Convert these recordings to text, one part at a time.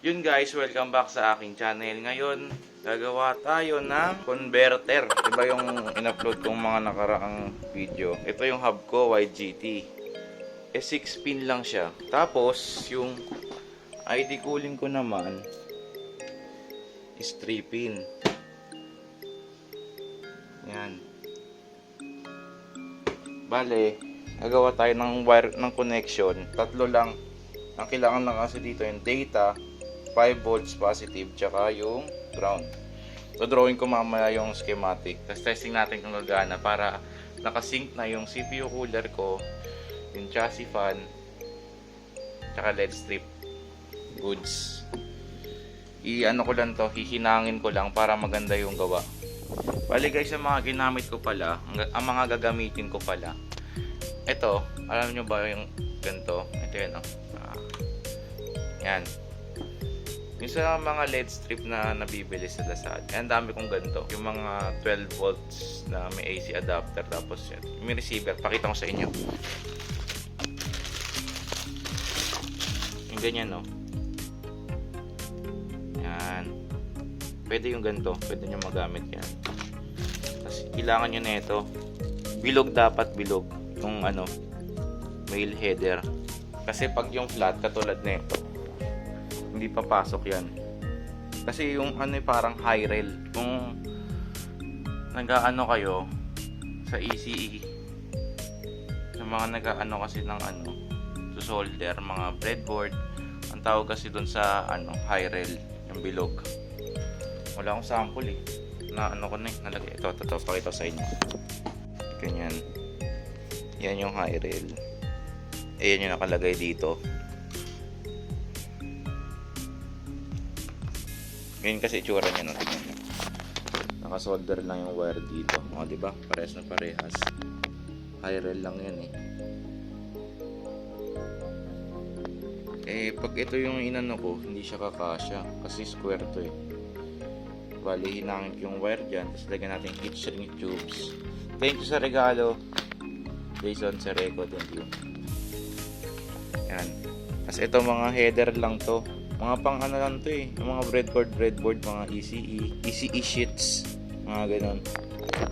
Yun guys, welcome back sa aking channel. Ngayon, gagawa tayo ng converter. Diba yung in-upload kong mga nakaraang video? Ito yung hub ko, YGT. 6 pin lang siya. Tapos, yung ID cooling ko naman is 3 pin. Yan. Bale, gagawa tayo ng wire ng connection. Tatlo lang. Ang kailangan lang kasi dito yung data, 5 volts positive, tsaka yung ground. So, drawing ko mamaya yung schematic. Tapos testing natin kung gagana para nakasync na yung CPU cooler ko, yung chassis fan, tsaka LED strip goods. I-ano ko lang to, hihinangin ko lang para maganda yung gawa. Bali guys, ang mga ginamit ko pala, ang mga gagamitin ko pala, ito, alam nyo ba yung ganito? Ito yun, oh. Yan. Yung sa mga LED strip na nabibili sa Lazada, ang dami kong ganito. Yung mga 12 volts na may AC adapter, tapos yan. Yung receiver, pakita ko sa inyo. Yung ganyan, no? Yan. Pwede yung ganito. Pwede nyo magamit yan. Tapos, kailangan nyo na ito. Bilog dapat, bilog. Yung ano, male header. Kasi pag yung flat, katulad na ito, hindi papasok yan. Kasi yung ano parang high rail. Kung nag-aano kayo sa ECE, sa mga nag-aano kasi ng ano, to solder, mga breadboard, ang tawag kasi doon sa ano, high rail, yung bilog. Wala akong sample eh. Na ano ko na eh, nalagay. Ito, pakita ko sa inyo. Ganyan. Yan yung high rail. Ayan yung nakalagay dito. Ngayon kasi itsura niya, no? Tignan nyo. Nakasolder lang yung wire dito. O, diba? Parehas na parehas. High rail lang yan eh. Pag ito yung inano ko, hindi siya kakasya. Kasi square to eh. Bali, hinangin ko yung wire dyan. Tapos lagyan natin heat shrink tubes. Thank you sa regalo. Jason Sereco, thank you. Yan. Tapos ito mga header lang to. Mga pang ano lang to eh. Yung mga breadboard, mga ECE sheets. Mga ganun.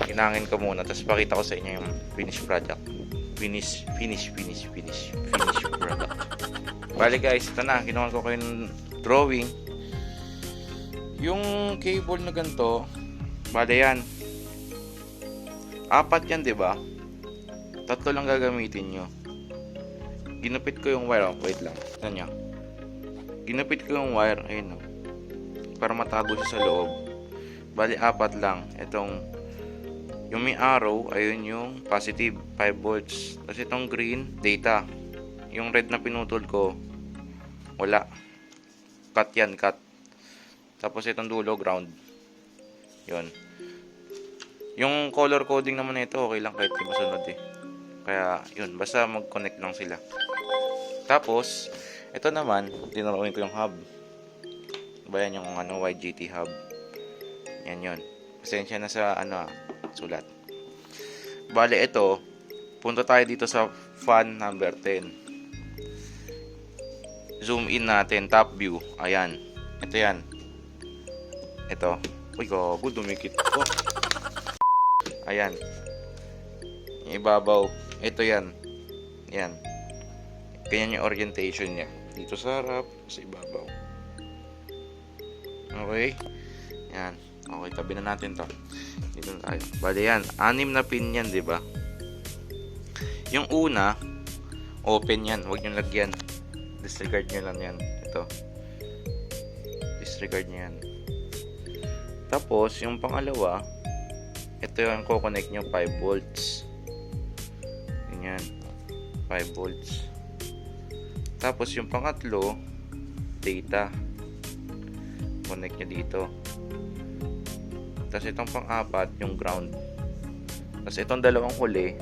Hinangin ko muna. Tapos pakita ko sa inyo yung finished product. Finish product. Bali guys, ito na. Ginawa ko kayo ng drawing. Yung cable na ganito, bali yan. 4 yan, diba? 3 lang gagamitin nyo. Ginupit ko yung wire. Wait lang. Ito nyo. Ginupit ko yung wire, ayun, para matago siya sa loob. Bali 4 lang. Itong yung may arrow, ayun yung positive 5 volts. Tapos itong green, data. Yung red na pinutol ko, wala. Cut yan, cut. Tapos itong dulo, ground. Yun. Yung color coding naman nito, okay lang kahit di masunod eh. Kaya yun, basta mag-connect lang sila. Tapos ito naman, dinarawin ko yung hub. Bayan yung ano, YGT hub. Yan yun. Pasensya na sa ano, sulat. Bale ito, punta tayo dito sa fan number 10. Zoom in natin, top view. Ayan. Ito yan. Ito. Uy, gago, dumikit ko. Ayan. Yung ibabaw. Ito yan. Yan. Ganyan yung orientation niya. Dito sa harap, sa ibabaw. Okay? Yan. Okay, tabi na natin to. Dito na tayo. Bale yan. 6 na pin yan, diba? Yung una, open yan. Huwag nyo lagyan. Disregard nyo lang yan. Ito. Disregard nyo yan. Tapos, yung pangalawa, ito yung kukonect nyo 5 volts. Ganyan. 5 volts. Tapos yung pangatlo, data. Connect nyo dito. Tapos itong pang-apat, yung ground. Tapos itong dalawang huli,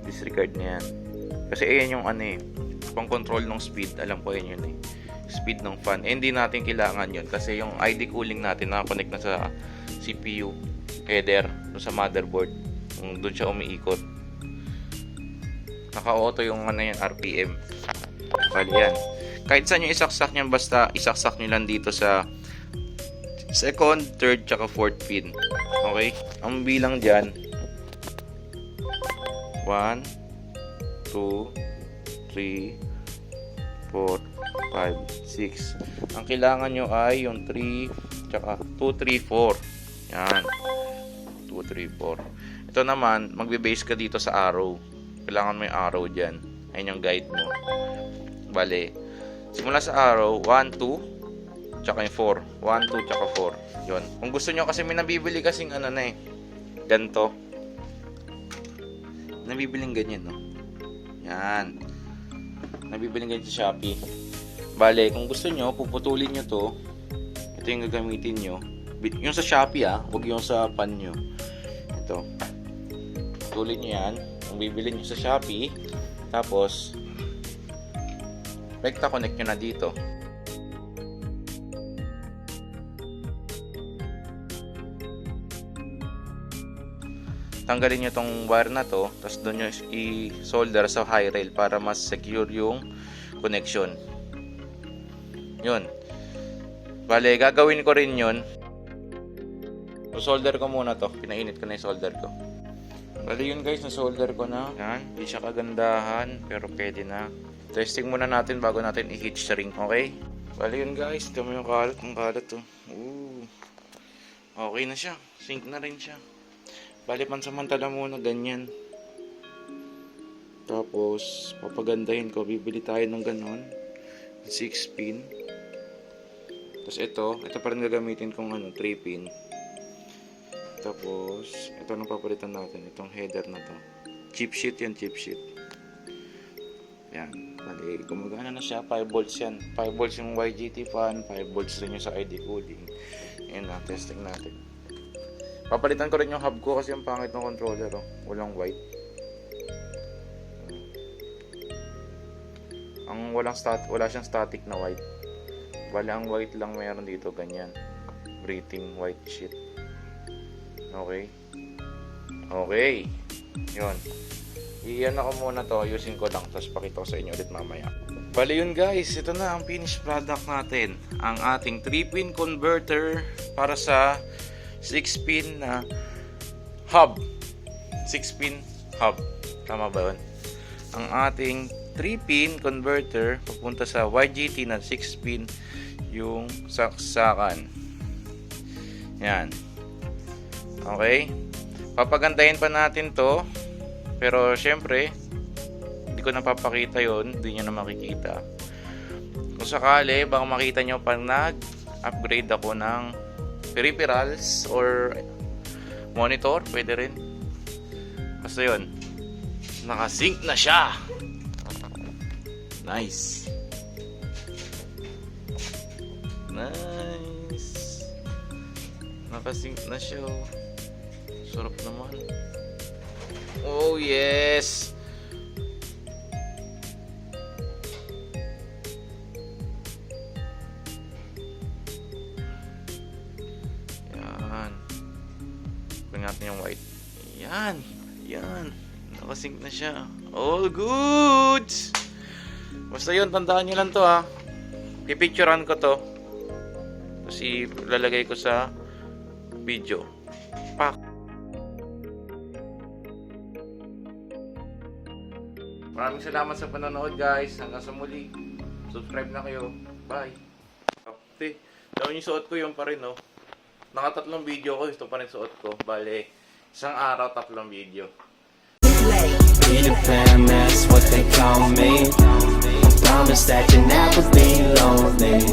disregard nyo yan. Kasi ayan yung ano eh, pang-control ng speed. Alam ko yun eh. Speed ng fan. Hindi natin kailangan yun. Kasi yung ID cooling natin, nakakonect na sa CPU header, sa motherboard. Doon siya umiikot. Naka-auto yung ano yan, RPM. Bali yan. Kahit saan yung isaksak niyan, basta isaksak nyo lang dito sa second, third, tsaka fourth pin. Okay? Ang bilang dyan, 1, 2, 3, 4, 5, 6. Ang kailangan nyo ay yung 3, tsaka 2, 3, 4. Yan. 2, 3, 4. Ito naman, magbe-base ka dito sa arrow. Kailangan mo yung arrow dyan. Ayun yung guide mo. Bale, simula sa arrow, 1, 2, tsaka yung 4. 1, 2, tsaka 4. Yun. Kung gusto nyo, kasi may nabibili kasing ano na eh. Ganto. Nabibiling ganyan, no? Yan. Nabibiling ganyan sa Shopee. Bale, kung gusto nyo, puputulin nyo to. Ito yung gagamitin nyo. Yung sa Shopee, huwag yung sa pan nyo. Ito. Putulin nyo yan. Kung bibili nyo sa Shopee, tapos, rekta connect nyo na dito. Tanggalin nyo tong wire na to, tapos doon nyo i-solder sa high rail para mas secure yung connection. Yun. Bale, gagawin ko rin yun. So, solder ko muna to. Pinainit ko na yung solder ko. Bale yun guys, na-solder ko na. Yan. Hindi siya kagandahan, pero pwede na. Testing muna natin bago natin i-heat shrink, okay? Bale yun guys, ito mo yung kalat. Ang kalat to. Ooh. Okay na siya. Sync na rin siya. Bale, pansamantala muna ganyan. Tapos, papagandahin ko. Bibili tayo ng ganon. 6 pin. Tapos ito pa rin gagamitin kong 3 pin. Tapos, ito nang papalitan natin. Itong header na to. Chip sheet yan, chip sheet. Yan. Bale, gumagana na siya. 5 volts yan. 5 volts yung YGT fan. 5 volts rin yung sa ID cooling. Yan na, testing natin. Papalitan ko rin yung hub ko kasi ang pangit ng controller, oh. Walang white. Wala siyang static na white. Wala ang white lang meron dito, ganyan. Breathing white sheet. Okay. Okay. Yun. Iyan ako muna to, using ko lang, tapos pakita ko sa inyo ulit mamaya. Bali yun guys, ito na ang finished product natin. Ang ating 3-pin converter para sa 6-pin na hub. 6-pin hub. Tama ba yun? Ang ating 3-pin converter papunta sa YGT na 6-pin yung saksakan. Yan. Okay? Papagandahin pa natin to. Pero syempre, hindi ko napapakita yun. Hindi nyo na makikita. Kung sakali, baka makita nyo pag nag-upgrade ako ng peripherals or monitor, pwede rin. Basta yun, nakasync na siya. Nice. Nice. Nakasync na siya. Sarap naman. Oh yes. Natin yung white. Yan. Yan. Nakasync na siya. All good. Basta yun, tandaan nyo lang to ha. Pipicturean ko to. Tapos ilalagay ko sa video. Pak. Maraming salamat sa panonood guys. Hanggang sa muli. Subscribe na kayo. Bye. Okay. Daw yung suot ko yung pa rin, no? Nakatatlong video ko, ito pa rin suot ko. Bale, isang araw, 3 video. Peter Pan, that's what they call me. I promise that you never be lonely.